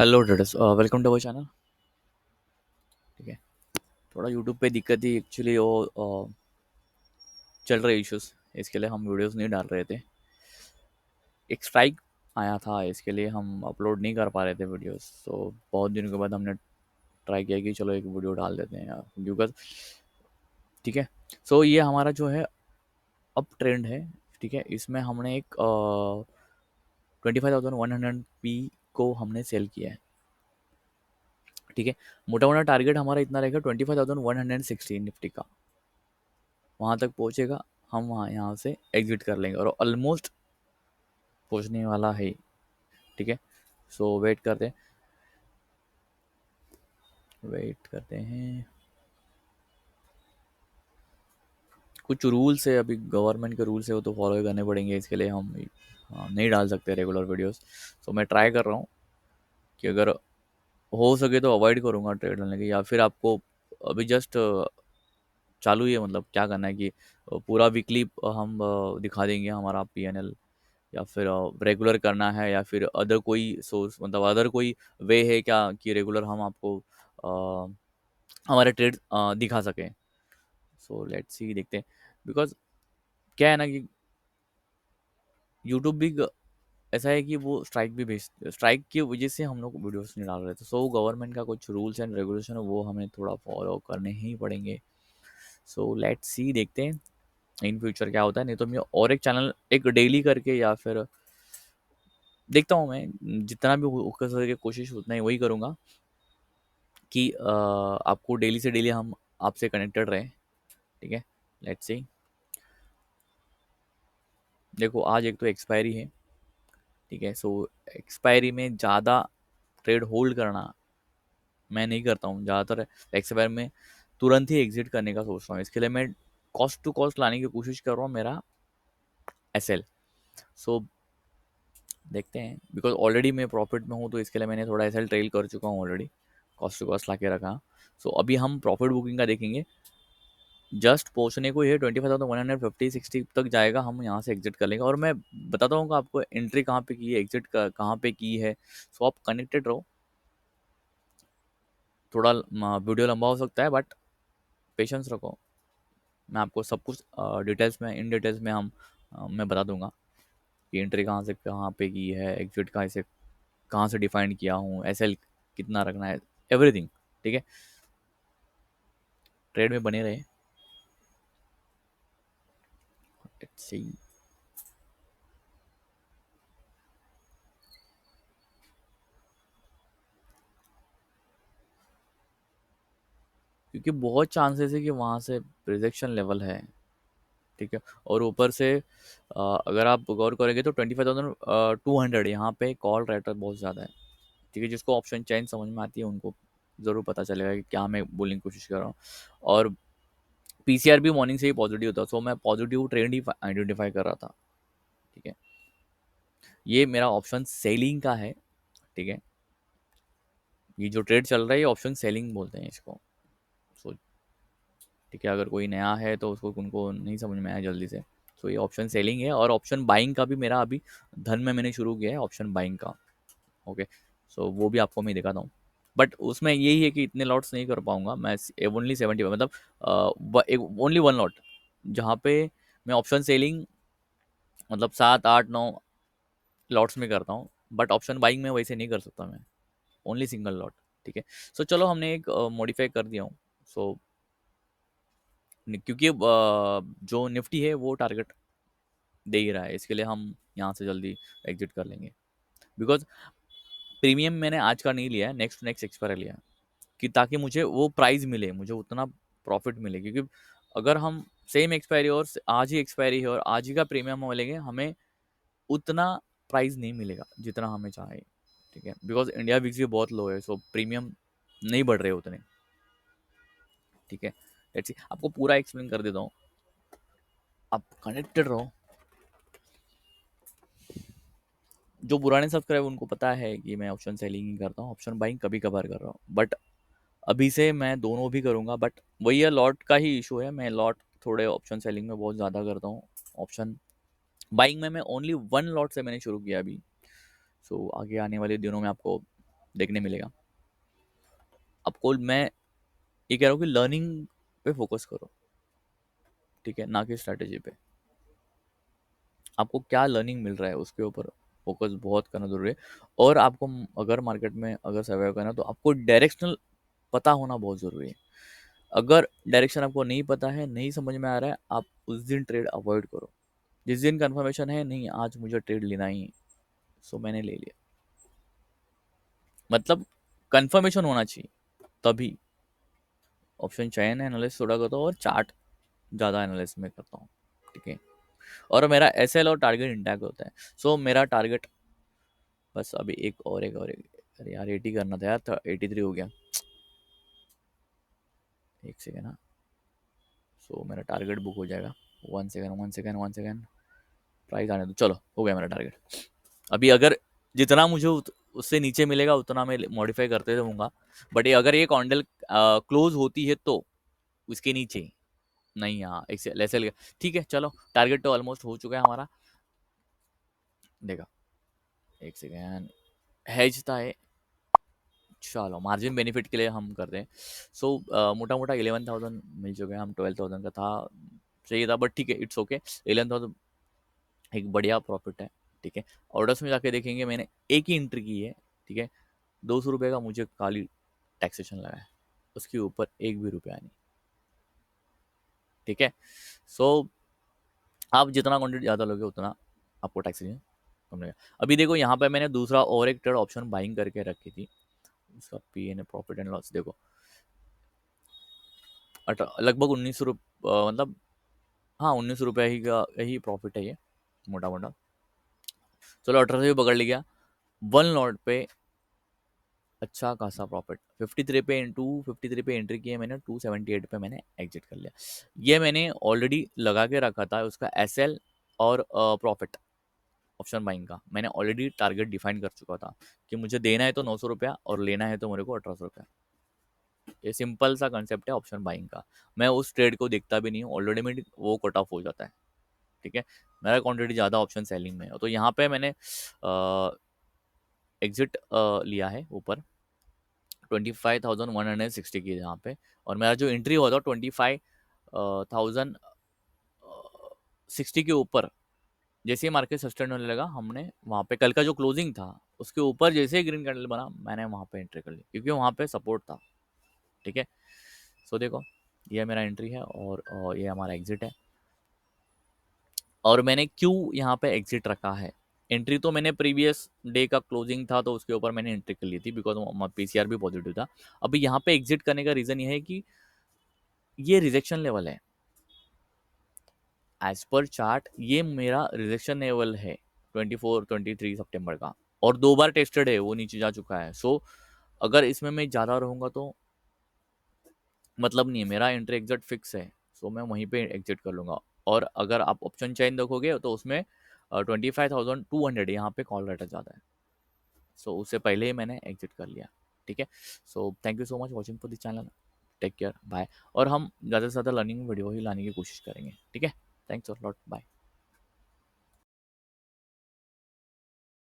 Hello traders, welcome to our channel. ठीक है। थोड़ा यूट्यूब पे दिक्कत थी एक्चुअली, वो चल रहे इश्यूज, इसके लिए हम वीडियोस नहीं डाल रहे थे। एक स्ट्राइक आया था, इसके लिए हम अपलोड नहीं कर पा रहे थे वीडियोस। तो बहुत दिनों के बाद हमने ट्राई किया कि चलो एक वीडियो डाल देते हैं यार, बिकॉज ठीक है। सो ये हमारा जो है अप ट्रेंड है। ठीक है, इसमें हमने एक 25,100 पी को हमने सेल किया है। ठीक है। मोटा मोटा टारगेट हमारा इतना रहेगा 25,160 निफ्टी का, वहाँ तक पहुँचेगा। हम वहाँ यहाँ से एग्जिट कर लेंगे और ऑलमोस्ट पहुँचने वाला है। ठीक है। सो वेट करते हैं। कुछ रूल्स है, अभी गवर्नमेंट के रूल्स है, वो तो फॉलो करने पड़ेंगे। इसके लिए हम नहीं डाल सकते रेगुलर वीडियोस। सो मैं ट्राई कर रहा हूँ कि अगर हो सके तो अवॉइड करूँगा ट्रेड डालने की, या फिर आपको अभी जस्ट चालू ही है, मतलब क्या करना है कि पूरा वीकली हम दिखा देंगे हमारा पीएनएल, या फिर रेगुलर करना है, या फिर अदर कोई सोर्स, मतलब अदर कोई वे है क्या कि रेगुलर हम आपको हमारे ट्रेड दिखा सकें। सो लेट्स सी, देखते हैं। बिकॉज क्या है ना कि यूट्यूब भी ऐसा है कि वो स्ट्राइक भी भेज, स्ट्राइक की वजह से हम लोग वीडियोस नहीं डाल रहे थे। सो गवर्नमेंट का कुछ रूल्स एंड रेगुलेशन है, वो हमें थोड़ा फॉलो करने ही पड़ेंगे। सो लेट्स सी, देखते हैं इन फ्यूचर क्या होता है। नहीं तो मैं और एक चैनल एक डेली करके, या फिर देखता हूँ, मैं जितना भी कर सके कोशिश उतना ही वही करूँगा कि आपको डेली से डेली हम आपसे कनेक्टेड रहें। ठीक है। Let's see. देखो, आज एक तो एक्सपायरी है। ठीक है। सो एक्सपायरी में ज़्यादा ट्रेड होल्ड करना मैं नहीं करता हूँ ज़्यादातर। एक्सपायर में तुरंत ही एग्जिट करने का सोच रहा हूँ। इसके लिए मैं कॉस्ट टू कॉस्ट लाने की कोशिश कर रहा हूँ, मेरा एसएल। सो देखते हैं, बिकॉज ऑलरेडी मैं प्रॉफिट में हूँ, तो इसके लिए मैंने थोड़ा एसएल ट्रेल कर चुका हूँ ऑलरेडी, कॉस्ट टू कॉस्ट ला के रखा। सो अभी हम प्रॉफिट बुकिंग का देखेंगे। जस्ट पहुंचने को ये 25,150-60 तक जाएगा, हम यहाँ से एग्जिट कर लेंगे। और मैं बताता हूँ कि आपको एंट्री कहाँ पे की है, एग्जिट कहाँ पे की है। सो आप कनेक्टेड रहो। थोड़ा वीडियो लंबा हो सकता है, बट पेशेंस रखो। मैं आपको सब कुछ डिटेल्स में, इन डिटेल्स में मैं बता दूंगा कि एंट्री कहाँ से कहाँ पे की है, एग्जिट कहाँ से कहाँ से डिफाइन किया हूँ, एसएल कितना रखना है, एवरीथिंग। ठीक है। ट्रेड में बने रहे। Let's see. क्योंकि बहुत चांसेस है कि वहाँ से रिजेक्शन लेवल है। ठीक है। और ऊपर से अगर आप गौर करेंगे तो 25,200 यहाँ पे कॉल रेट बहुत ज़्यादा है। ठीक है। जिसको ऑप्शन चेंज समझ में आती है उनको ज़रूर पता चलेगा कि क्या मैं बोलने की कोशिश कर रहा हूँ। और पीसीआर भी मॉर्निंग से ही पॉजिटिव था, सो मैं पॉजिटिव ट्रेंड ही आइडेंटिफाई कर रहा था। ठीक है। ये मेरा ऑप्शन सेलिंग का है। ठीक है। ये जो ट्रेड चल रहा है, ये ऑप्शन सेलिंग बोलते हैं इसको। सो ठीक है, अगर कोई नया है तो उसको उनको नहीं समझ में आया जल्दी से। सो ये ऑप्शन सेलिंग है। और ऑप्शन बाइंग का भी मेरा अभी धन में मैंने शुरू किया है, ऑप्शन बाइंग का। ओके। सो वो भी आपको मैं दिखाता हूँ। बट उसमें यही है कि इतने लॉट्स नहीं कर पाऊंगा मैं, ओनली 70, मतलब एक ओनली वन लॉट, जहाँ पे मैं ऑप्शन सेलिंग मतलब 7 8 9 लॉट्स में करता हूँ। बट ऑप्शन बाइंग में वैसे नहीं कर सकता मैं, ओनली सिंगल लॉट। ठीक है। सो चलो, हमने एक मॉडिफाई कर दिया हूँ। सो क्योंकि जो निफ्टी है वो टारगेट दे ही रहा है, इसके लिए हम यहाँ से जल्दी एग्जिट कर लेंगे। बिकॉज प्रीमियम मैंने आज का नहीं लिया है, नेक्स्ट नेक्स्ट एक्सपायर लिया है, कि ताकि मुझे वो प्राइस मिले, मुझे उतना प्रॉफिट मिले। क्योंकि अगर हम सेम एक्सपायरी और आज ही एक्सपायरी है और आज ही का प्रीमियम हम लेंगे, हमें उतना प्राइस नहीं मिलेगा जितना हमें चाहिए। ठीक है। बिकॉज इंडिया विक्स भी बहुत लो है, सो प्रीमियम नहीं बढ़ रहे उतने। ठीक है। लेट्स सी, आपको पूरा एक्सप्लेन कर देता हूँ, आप कनेक्टेड रहो। जो पुराने सब्सक्राइब उनको पता है कि मैं ऑप्शन सेलिंग ही करता हूँ, ऑप्शन बाइंग कभी कभार कर रहा हूँ। बट अभी से मैं दोनों भी करूँगा। बट वही है, लॉट का ही इशू है, मैं लॉट थोड़े ऑप्शन सेलिंग में बहुत ज़्यादा करता हूँ। ऑप्शन बाइंग में मैं ओनली वन लॉट से मैंने शुरू किया अभी। सो आगे आने वाले दिनों में आपको देखने मिलेगा आपको। मैं ये कह रहा हूँ कि लर्निंग पे फोकस करो, ठीक है, ना कि स्ट्रैटेजी पे। आपको क्या लर्निंग मिल रहा है उसके ऊपर फोकस बहुत करना जरूरी है। और आपको अगर मार्केट में अगर सर्वाइव करना है तो आपको डायरेक्शनल पता होना बहुत ज़रूरी है। अगर डायरेक्शन आपको नहीं पता है, नहीं समझ में आ रहा है, आप उस दिन ट्रेड अवॉइड करो। जिस दिन कंफर्मेशन है नहीं आज मुझे ट्रेड लेना ही है, सो मैंने ले लिया, मतलब कंफर्मेशन होना चाहिए तभी। ऑप्शन चयन एनालिसिस थोड़ा करता हूँ और चार्ट ज़्यादा एनालिसिस में करता हूँ, ठीक है। और मेरा एसएल और टारगेट इंटैक्ट होता है। सो मेरा टारगेट बस अभी एक और अरे यार 80 करना था यार, 83 हो गया, एक सेकेंड। हाँ, सो मेरा टारगेट बुक हो जाएगा। 1 सेकेंड, प्राइस आने दो, चलो हो गया मेरा टारगेट। अभी अगर जितना मुझे उससे नीचे मिलेगा उतना मैं मॉडिफाई करते रहूँगा। बट ये अगर ये कॉन्डल क्लोज होती है तो उसके नीचे नहीं, हाँ एक्सेल ऐसे ठीक है। चलो टारगेट तो ऑलमोस्ट हो चुका है हमारा, देखा, एक सेकेंड। हेज था ये, चलो मार्जिन बेनिफिट के लिए हम करते हैं। सो मोटा मोटा 11,000 मिल चुके हैं, हम 12,000 का था चाहिए था, बट ठीक है, इट्स ओके। 11,000 एक बढ़िया प्रॉफिट है, ठीक है। ऑर्डर्स में जाके देखेंगे मैंने एक ही एंट्री की है, ठीक है। 200 रुपये का मुझे खाली टैक्सेशन लगा है, उसके ऊपर एक भी रुपया नहीं, ठीक है। सो आप जितना क्वांटिटी ज़्यादा लोगे उतना आपको टैक्सेशन कम लगेगा। अभी देखो यहाँ पे मैंने दूसरा और एक ट्रेड ऑप्शन बाइंग करके रखी थी, उसका P N profit and loss देखो, लगभग 19 रुपये, मतलब हाँ 19 रुपये ही का ही प्रॉफिट है ये, मोटा मोटा। चलो 18 से भी पकड़ लिया, वन लॉट पे अच्छा खासा प्रॉफिट। 53 पे एंट्री की है मैंने, 278 पे मैंने एग्जिट कर लिया। ये मैंने ऑलरेडी लगा के रखा था उसका एस एल और प्रॉफिट ऑप्शन बाइंग का, मैंने ऑलरेडी टारगेट डिफाइन कर चुका था कि मुझे देना है तो 900 रुपया और लेना है तो मेरे को 1800 रुपया। ये सिंपल सा कंसेप्ट है ऑप्शन बाइंग का। मैं उस ट्रेड को देखता भी नहीं हूँ, ऑलरेडी मेरी वो कट ऑफ हो जाता है, ठीक है। मेरा क्वांटिटी ज़्यादा ऑप्शन सेलिंग में है, तो यहाँ पे मैंने एग्जिट लिया है ऊपर 25,160 की यहाँ पे। और मेरा जो एंट्री हुआ था 25,060 के ऊपर। जैसे ही मार्केट सस्टेन होने लगा, हमने वहाँ पे कल का जो क्लोजिंग था उसके ऊपर जैसे ही ग्रीन कैंडल बना मैंने वहाँ पे एंट्री कर ली, क्योंकि वहाँ पे सपोर्ट था, ठीक है। सो देखो ये मेरा एंट्री है और ये हमारा एग्जिट है। और मैंने क्यों यहाँ पे एग्जिट रखा है, एंट्री तो मैंने प्रीवियस डे का क्लोजिंग था तो उसके ऊपर मैंने एंट्री कर ली थी, बिकॉज पीसीआर भी पॉजिटिव था। अभी यहाँ पे एग्जिट करने का रीज़न ये है कि ये रिजेक्शन लेवल है, एज पर चार्ट ये मेरा रिजेक्शन लेवल है 24-23 सितंबर का, और 2 बार टेस्टेड है, वो नीचे जा चुका है। सो अगर इसमें मैं ज़्यादा रहूँगा तो मतलब नहीं है, मेरा एंट्री एग्जिट फिक्स है। सो मैं वहीं पे एग्जिट कर लूँगा। और अगर आप ऑप्शन चेन देखोगे तो उसमें 25,200 यहाँ पे कॉल रेट ज़्यादा है। सो उससे पहले ही मैंने एग्जिट कर लिया, ठीक है। So thank you so much watching for this channel, take care, bye. और हम ज़्यादा से ज़्यादा लर्निंग वीडियो ही लाने की कोशिश करेंगे, ठीक है। Thanks a lot, bye.